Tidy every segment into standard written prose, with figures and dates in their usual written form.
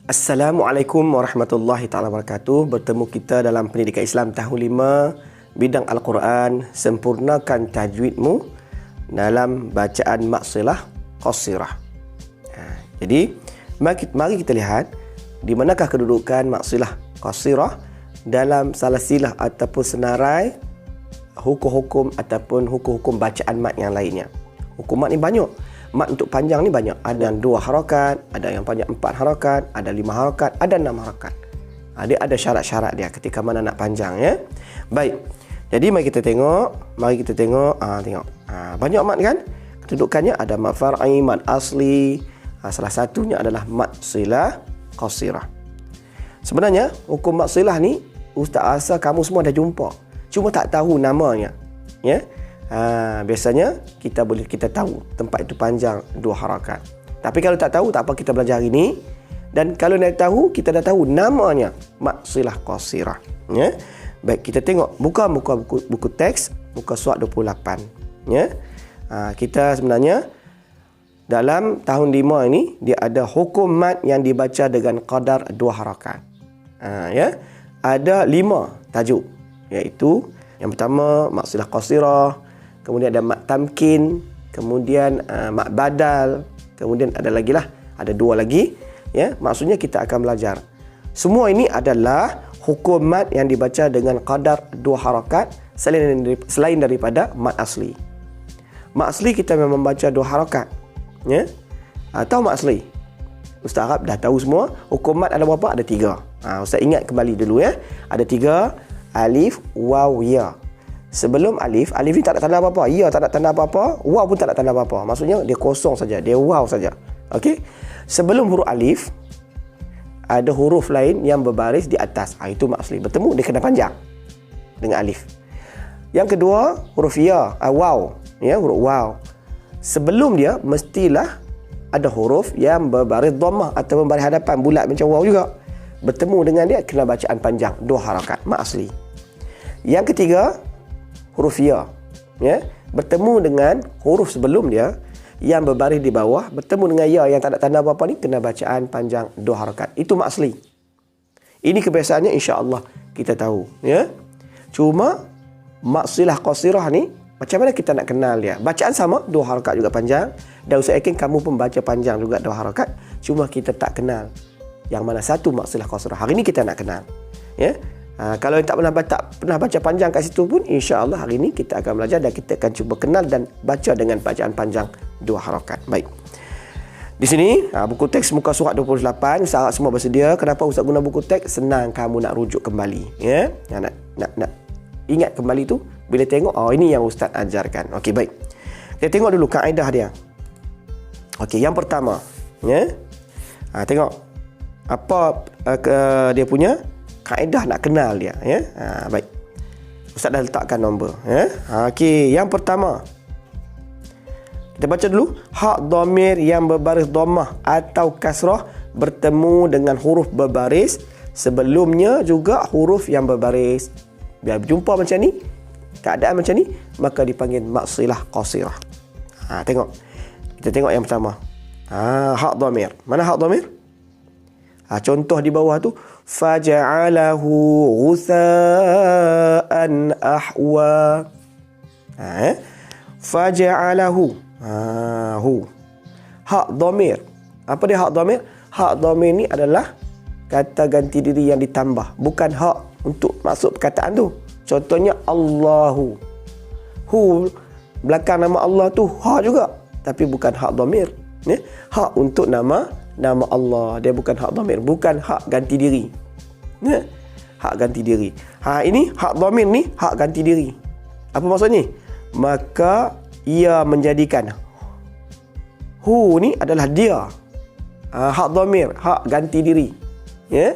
Assalamualaikum warahmatullahi taala wabarakatuh. Bertemu kita dalam Pendidikan Islam tahun 5 bidang Al-Quran, sempurnakan tajwidmu dalam bacaan maksilah qasirah. Jadi mari kita lihat di manakah kedudukan maksilah qasirah dalam salasilah ataupun senarai hukum-hukum ataupun hukum-hukum bacaan mat yang lainnya. Hukum mat ni banyak. Mat untuk panjang ni banyak. Ada yang 2 harakat, ada yang panjang 4 harakat, ada 5 harakat, ada 6 harakat. Dia ada syarat-syarat dia ketika mana nak panjang, ya. Baik. Jadi mari kita tengok, tengok. Banyak mat kan? Kedudukannya ada mat far'i, mat asli. Salah satunya adalah mat silah qasirah. Sebenarnya hukum mat silah ni ustaz rasa kamu semua dah jumpa. Cuma tak tahu namanya, ya. Biasanya kita tahu tempat itu panjang 2 harakat. Tapi kalau tak tahu, tak apa, kita belajar hari ini. Dan kalau nak tahu, kita dah tahu namanya mat silah qasirah, ya. Baik, kita tengok buku teks muka surat 28, ya. Kita sebenarnya dalam tahun 5 ini dia ada hukum mat yang dibaca dengan qadar 2 harakat. Ya. Ada 5 tajuk, iaitu yang pertama mat silah qasirah, kemudian ada mat tamkin, kemudian mat badal, kemudian ada 2 lagi, ya. Maksudnya kita akan belajar. Semua ini adalah hukum mat yang dibaca dengan qadar 2 harakat selain daripada mat asli. Mat asli kita memang baca 2 harakat, ya. Atau mat asli. Ustaz Arab dah tahu semua. Hukum mat ada berapa? Ada 3. Ustaz ingat kembali dulu, ya. Ada 3: alif, waw, ya. Sebelum alif ni tak ada tanda apa-apa. Ya tak ada tanda apa-apa. Waw pun tak ada tanda apa-apa. Maksudnya dia kosong saja. Dia waw saja. Okey. Sebelum huruf alif ada huruf lain yang berbaris di atas. Itu mat asli. Bertemu dia kena panjang dengan alif. Yang kedua huruf ya, waw. Ya, huruf waw. Sebelum dia mestilah ada huruf yang berbaris dhammah atau berbaris hadapan bulat macam waw juga. Bertemu dengan dia kena bacaan panjang 2 harakat. Mat asli. Yang ketiga huruf ya, ya, bertemu dengan huruf sebelum dia yang berbaris di bawah, bertemu dengan ya yang tak ada tanda apa-apa ni, kena bacaan panjang 2 harakat. Itu mat asli. Ini kebiasaannya, insya-Allah kita tahu, ya. Cuma mat silah qasirah ni macam mana kita nak kenal dia? Bacaan sama, 2 harakat juga panjang, dan Ustaz yakin kamu pun baca panjang juga 2 harakat, cuma kita tak kenal yang mana satu mat silah qasirah. Hari ni kita nak kenal, ya. Kalau yang tak pernah baca panjang kat situ pun, insya-Allah hari ini kita akan belajar dan kita akan cuba kenal dan baca dengan bacaan panjang 2 harakat. Baik. Di sini buku teks muka surat 28. Ustaz semua bersedia. Kenapa Ustaz guna buku teks? Senang kamu nak rujuk kembali, ya. Nak ingat kembali tu bila tengok, ini yang Ustaz ajarkan. Okey, baik. Kita tengok dulu kaedah dia. Okey, yang pertama, ya. Tengok apa dia punya kaedah nak kenal dia, ya. Baik. Ustaz dah letakkan nombor, ya. Okey, yang pertama kita baca dulu. Hak dhamir yang berbaris dhammah atau kasrah bertemu dengan huruf berbaris sebelumnya juga huruf yang berbaris. Biar berjumpa macam ni, keadaan macam ni, maka dipanggil mat silah qasirah. Tengok. Kita tengok yang pertama. Hak dhamir. Mana hak dhamir? Contoh di bawah tu, faja'alahu ghutha'an ahwa. Faja'alahu. Hak dhamir. Apa dia hak dhamir? Hak dhamir ni adalah kata ganti diri yang ditambah, bukan hak untuk masuk perkataan tu. Contohnya Allahu. Hu belakang nama Allah tu ha juga, tapi bukan hak dhamir, ya. Hak untuk nama Allah, dia bukan hak dhamir, bukan hak ganti diri, ya. Hak ganti diri. Ini hak dhamir ni hak ganti diri. Apa maksudnya? Maka ia menjadikan hu ni adalah dia. Hak dhamir, hak ganti diri, ya.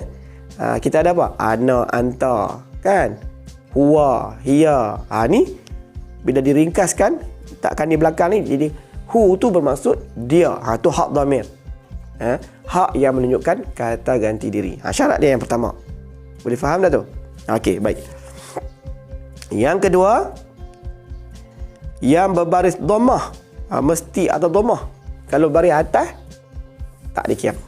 Kita ada apa? Ana, anta, kan? Huwa, hiya. Ni bila diringkaskan, takkan di belakang ni jadi hu tu bermaksud dia. Tu hak dhamir. Hak yang menunjukkan kata ganti diri. Syarat dia yang pertama. Boleh faham dah tu? Okey, baik. Yang kedua, yang berbaris dhammah, mesti atau dhammah. Kalau baris atas tak dikira.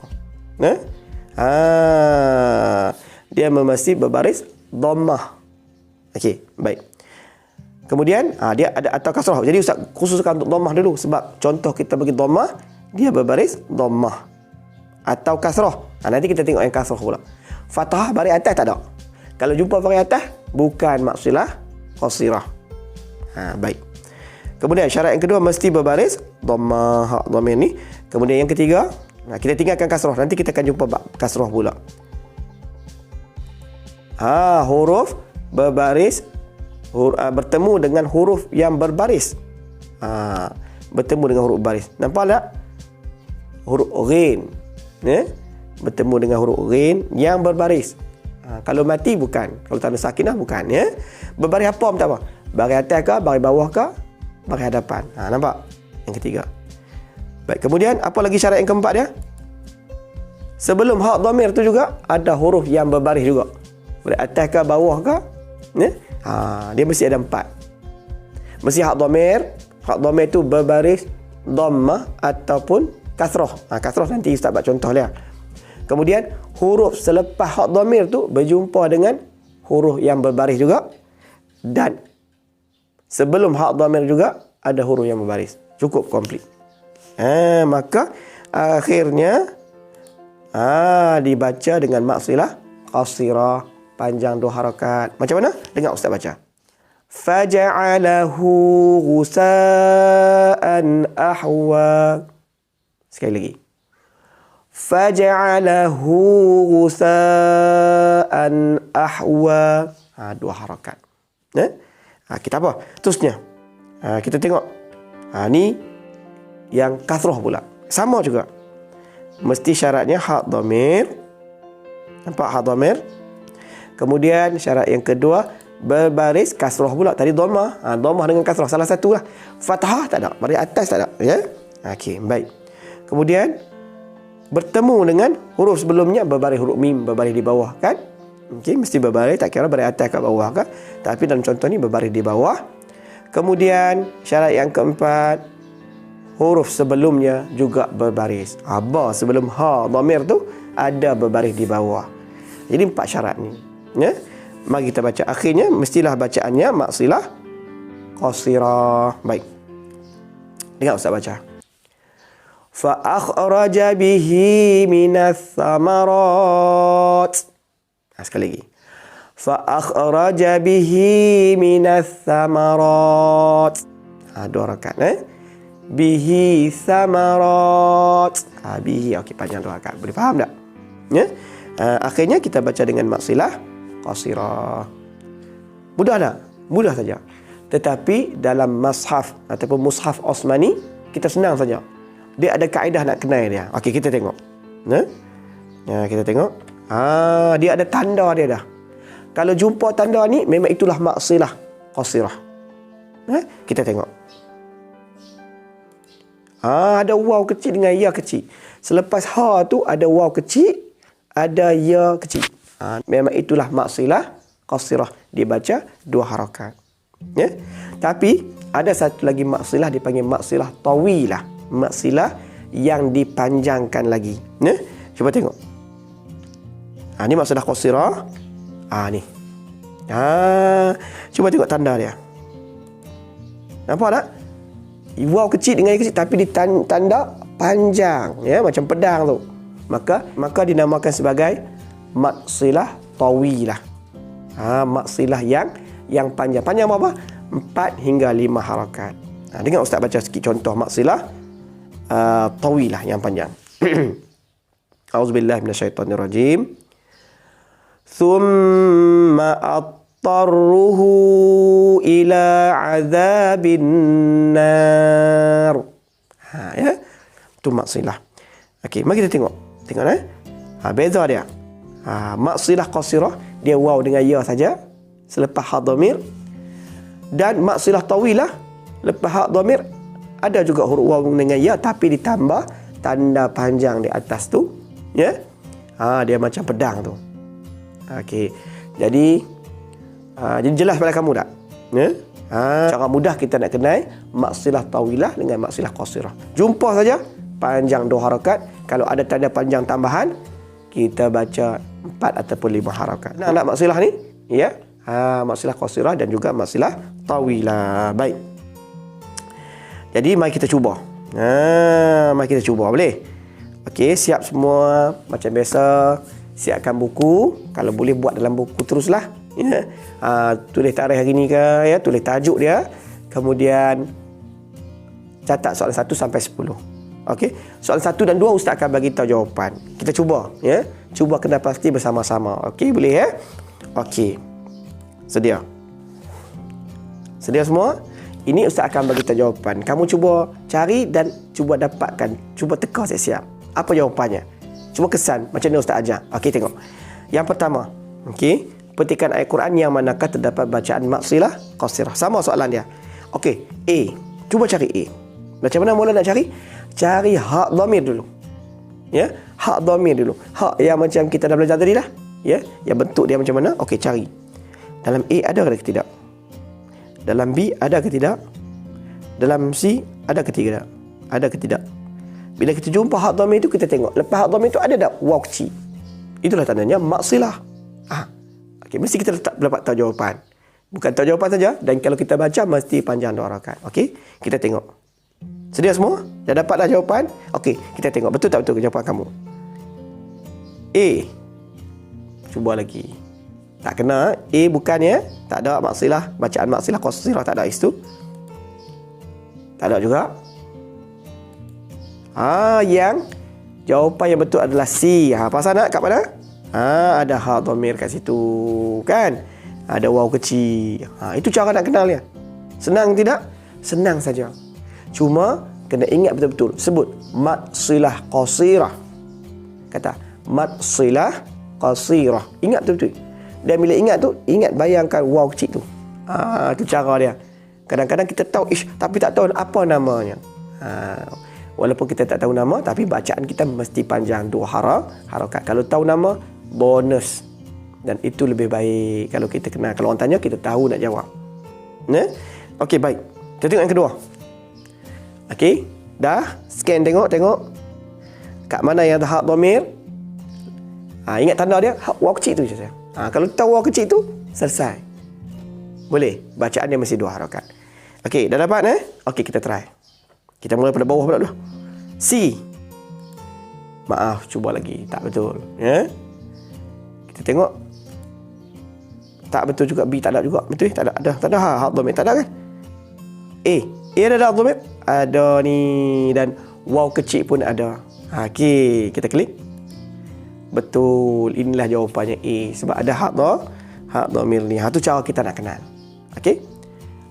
Dia mesti berbaris dhammah. Okey, baik. Kemudian dia ada atau kasrah. Jadi ustaz khususkan untuk dhammah dulu sebab contoh kita bagi dhammah dia berbaris dhammah atau kasrah. Nanti kita tengok yang kasrah pula. Fathah baris atas tak ada. Kalau jumpa baris atas bukan maksilah qasirah. Baik. Kemudian syarat yang kedua mesti berbaris dhammah dhamir ni. Kemudian yang ketiga, kita tinggalkan kasrah. Nanti kita akan jumpa kasrah pula. Huruf berbaris bertemu dengan huruf yang berbaris. Bertemu dengan huruf baris. Nampak tak? Huruf ghin. Bertemu dengan huruf ghin yang berbaris. Kalau mati bukan. Kalau tanda sakinah bukan. Berbaris apa pun tak apa. Baris atas ke, baris bawah ke, baris hadapan. Nampak? Yang ketiga. Baik, kemudian apa lagi syarat yang keempat dia? Sebelum hak dhamir tu juga ada huruf yang berbaris juga. Baris atas ke, bawah ke. Dia mesti ada 4. Mesti hak dhamir tu berbaris dhammah ataupun kasrah. Kasrah nanti ustaz buat contoh dia. Kemudian huruf selepas hak dhamir tu berjumpa dengan huruf yang berbaris juga, dan sebelum hak dhamir juga ada huruf yang berbaris. Cukup komplit. Maka akhirnya dibaca dengan maksilah qasirah, panjang 2 harakat. Macam mana? Dengar ustaz baca. Faja'alahu ghusaan ahwa. Sekali lagi. Faja'alahu ghusaan ahwa. 2 harakat. Kita apa? Terusnya. Kita tengok. Ni yang kasrah pula. Sama juga. Mesti syaratnya hak dhamir. Nampak hak dhamir? Kemudian syarat yang kedua berbaris kasrah pula. Tadi dhammah. Dhammah dengan kasrah salah satu lah. Fathah tak ada. Baris atas tak ada. Ya? Okey, baik. Kemudian bertemu dengan huruf sebelumnya berbaris huruf mim, berbaris di bawah kan? Okey, mesti berbaris, tak kira baris atas ke bawah ke. Tapi dalam contoh ni berbaris di bawah. Kemudian syarat yang keempat, huruf sebelumnya juga berbaris. Ba sebelum ha dhamir tu ada berbaris di bawah. Jadi 4 syarat ni. Ya? Mari kita baca. Akhirnya mestilah bacaannya maksilah qasirah. Baik. Dengar ustaz baca. Fa akhraja bihi minas samarat. Sekali lagi. Fa akhraja bihi minas samarat. 2 rakaat bihi samarat. Bihi okey, panjang 2 rakaat. Boleh faham tak? Ya? Akhirnya kita baca dengan maksilah qasirah. Mudah tak? Mudah saja. Tetapi dalam mushaf ataupun mushaf Osmani kita senang saja. Dia ada kaedah nak kenal dia. Okey, kita tengok. Kita tengok. Dia ada tanda dia dah. Kalau jumpa tanda ni memang itulah maksilah qasirah. Kita tengok. Ada waw kecil dengan ya kecil. Selepas ha tu ada waw kecil, ada ya kecil. Memang itulah maksilah qasirah, dibaca 2 harakat. Ya. Tapi ada satu lagi maksilah dipanggil maksilah tawilah, maksilah yang dipanjangkan lagi. Ya. Cuba tengok. Ni maksilah qasirah. Ni. Cuba tengok tanda dia. Nampak tak? Waw kecil dengan ya kecil tapi ditanda panjang, ya, macam pedang tu. Maka dinamakan sebagai maksilah tawilah. Maksilah yang panjang. Panjang berapa? 4 hingga 5 harakat. Dengar ustaz baca sikit contoh maksilah tawilah yang panjang. Auzubillahi minasyaitonirrajim. Thumma attarruhu ila azabin nar. Ya. Itu maksilah. Okey, mari kita tengok. Tengok beza dia. Maksilah qasirah dia waw dengan ya saja selepas ha dhamir, dan maksilah tawilah lepas ha dhamir ada juga huruf waw dengan ya tapi ditambah tanda panjang di atas tu, ya. Dia macam pedang tu. Okey. Jadi jelas pada kamu tak? Ya? Cara mudah kita nak kenal maksilah tawilah dengan maksilah qasirah. Jumpa saja panjang 2 harakat. Kalau ada tanda panjang tambahan kita baca 4 ataupun 5 harakat. Nak maksilah ni? Ya. Maksilah qasirah dan juga maksilah tawilah. Baik. Jadi mari kita cuba. Mari kita cuba, boleh? Okey, siap semua macam biasa. Siapkan buku. Kalau boleh buat dalam buku teruslah. Ya. Tulis tarikh hari ni ke, ya, tulis tajuk dia. Kemudian catat soalan 1 sampai 10. Okey. Soalan 1 dan 2 ustaz akan bagi tahu jawapan. Kita cuba, ya. Cuba kena pasti bersama-sama. Okey, boleh ya? Okey. Sedia? Sedia semua? Ini ustaz akan bagi tahu jawapan. Kamu cuba cari dan cuba dapatkan. Cuba teka siap-siap. Apa jawapannya? Cuba kesan macam ni ustaz ajar. Okey, tengok. Yang pertama, okey, petikan ayat Quran yang manakah terdapat bacaan maksilah qasirah. Sama soalan dia. Okey, A. Cuba cari A. Macam mana mula nak cari? Cari hak dhamir dulu. Ya, hak dhamir dulu. Hak yang macam kita dah belajar tadi lah. Ya, yang bentuk dia macam mana? Okey, cari. Dalam A ada ke tidak? Dalam B ada ke tidak? Dalam C ada ke tidak? Ada ke tidak? Bila kita jumpa hak dhamir itu, kita tengok. Lepas hak dhamir itu ada tak waw kecil? Itulah tandanya maksilah. Okey, mesti kita dapat tahu jawapan. Bukan tahu jawapan saja, dan kalau kita baca mesti panjang 2 rakaat. Okey, kita tengok. Sedia semua? Dah dapat dah jawapan? Okey, kita tengok betul tak betul jawapan kamu. A. Cuba lagi. Tak kena. A bukannya. Tak ada maksilah. Bacaan maksilah qasirah tak ada itu. Tak ada juga. Yang jawapan yang betul adalah C. Pasal nak kat mana? Ada hak dhamir kat situ. Kan? Ada waw kecil. Itu cara nak kenal dia. Senang tidak? Senang saja. Cuma kena ingat betul-betul. Sebut maksilah qasirah. Kata maksilah qasirah. Ingat betul-betul. Dan bila ingat tu, ingat bayangkan waw kecil tu. Itu cara dia. Kadang-kadang kita tahu tapi tak tahu apa namanya. Walaupun kita tak tahu nama, tapi bacaan kita mesti panjang 2 harakat. Kalau tahu nama, bonus. Dan itu lebih baik kalau kita kenal. Kalau orang tanya, kita tahu nak jawab. Okey, baik. Kita tengok yang kedua. Okey, dah scan tengok. Kat mana yang ada hak dhamir? Ingat tanda dia, waw kecil tu je saya. Kalau tahu waw kecil tu, selesai. Boleh. Bacaan dia mesti 2 harakat. Okey, dah dapat Okey, kita try. Kita mula pada bawah pula dulu. C. Maaf, cuba lagi. Tak betul. Ya. Kita tengok. Tak betul juga. B tak ada juga. Betul? Tak ada. Tak ada hak dhamir. Tak ada kan? A. A ada hak dhamir? Ada ni. Dan waw kecil pun ada. Okey, kita klik. Betul. Inilah jawapannya A. Sebab ada hak dhamir ni. Itu cara kita nak kenal. Okey.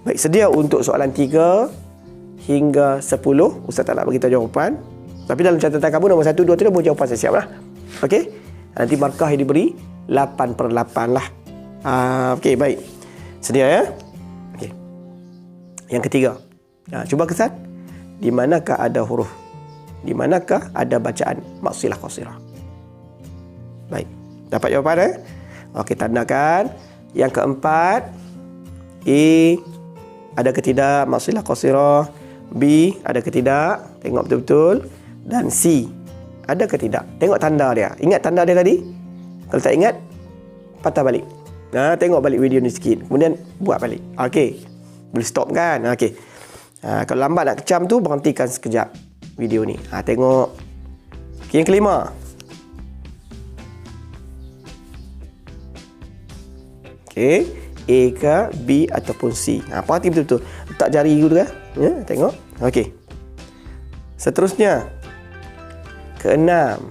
Baik, sedia untuk soalan 3 hingga 10. Ustaz tak nak bagi tahu jawapan. Tapi dalam catatan kamu nombor 1, 2, 3 boleh jawapan saya siap lah. Okey. Nanti markah yang diberi 8/8 lah. Okey, baik. Sedia ya? Okey. Yang ketiga. Cuba kesan. Di manakah ada huruf? Di manakah ada bacaan maksilah qasirah? Baik. Dapat jawapan Okey, tandakan. Yang keempat. A. Ada ke tidak maksilah qasirah? B. Ada ke tidak? Tengok betul-betul. Dan C. Ada ke tidak? Tengok tanda dia. Ingat tanda dia tadi? Kalau tak ingat, patah balik. Tengok balik video ni sikit. Kemudian buat balik. Okey. Boleh stop kan? Okey. Kalau lambat nak kecam tu, berhentikan sekejap video ni. Tengok. Okay, yang kelima. Okey. A ke B ataupun C. Perhati betul-betul. Letak jari dulu kan? Ya, tengok. Okey. Seterusnya. Keenam.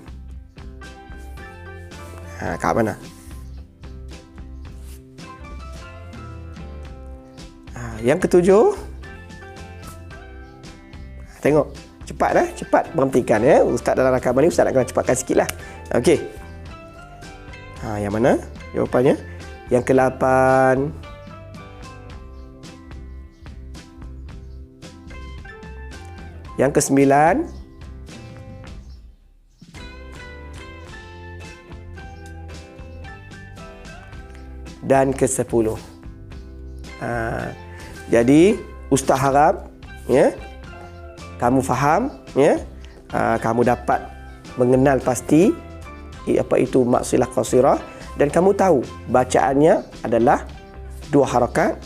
Kat mana? Yang ketujuh. Tengok. Cepat cepat berhentikan ya. Ustaz dalam rakaman ni, Ustaz nak kena cepatkan sikit lah. Okey. Yang mana jawapannya? Yang ke-8. Yang ke-9. Dan ke-10. Jadi ustaz harap ya, kamu faham ya, kamu dapat mengenal pasti apa itu maksilah qasirah, dan kamu tahu bacaannya adalah 2 harakat,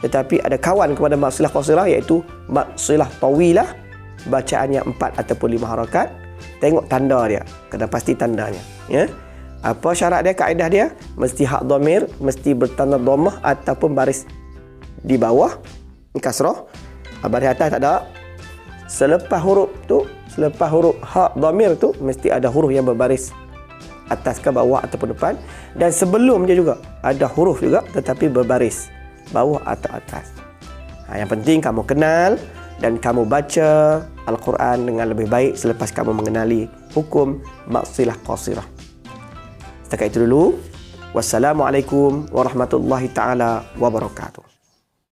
tetapi ada kawan kepada maksilah qasirah iaitu maksilah tawilah, bacaannya 4 ataupun 5 harakat. Tengok tanda dia, kena pasti tandanya, ya. Apa syarat dia, kaedah dia? Mesti hak dhamir, mesti bertanda dhammah ataupun baris di bawah kasrah. Baris atas tak ada. Selepas huruf hak dhamir tu mesti ada huruf yang berbaris atas ke bawah ataupun depan, dan sebelum dia juga ada huruf juga tetapi berbaris bawah atau atas. Yang penting kamu kenal dan kamu baca Al-Quran dengan lebih baik selepas kamu mengenali hukum maksilah qasirah. Setakat itu dulu. Wassalamualaikum warahmatullahi taala wabarakatuh.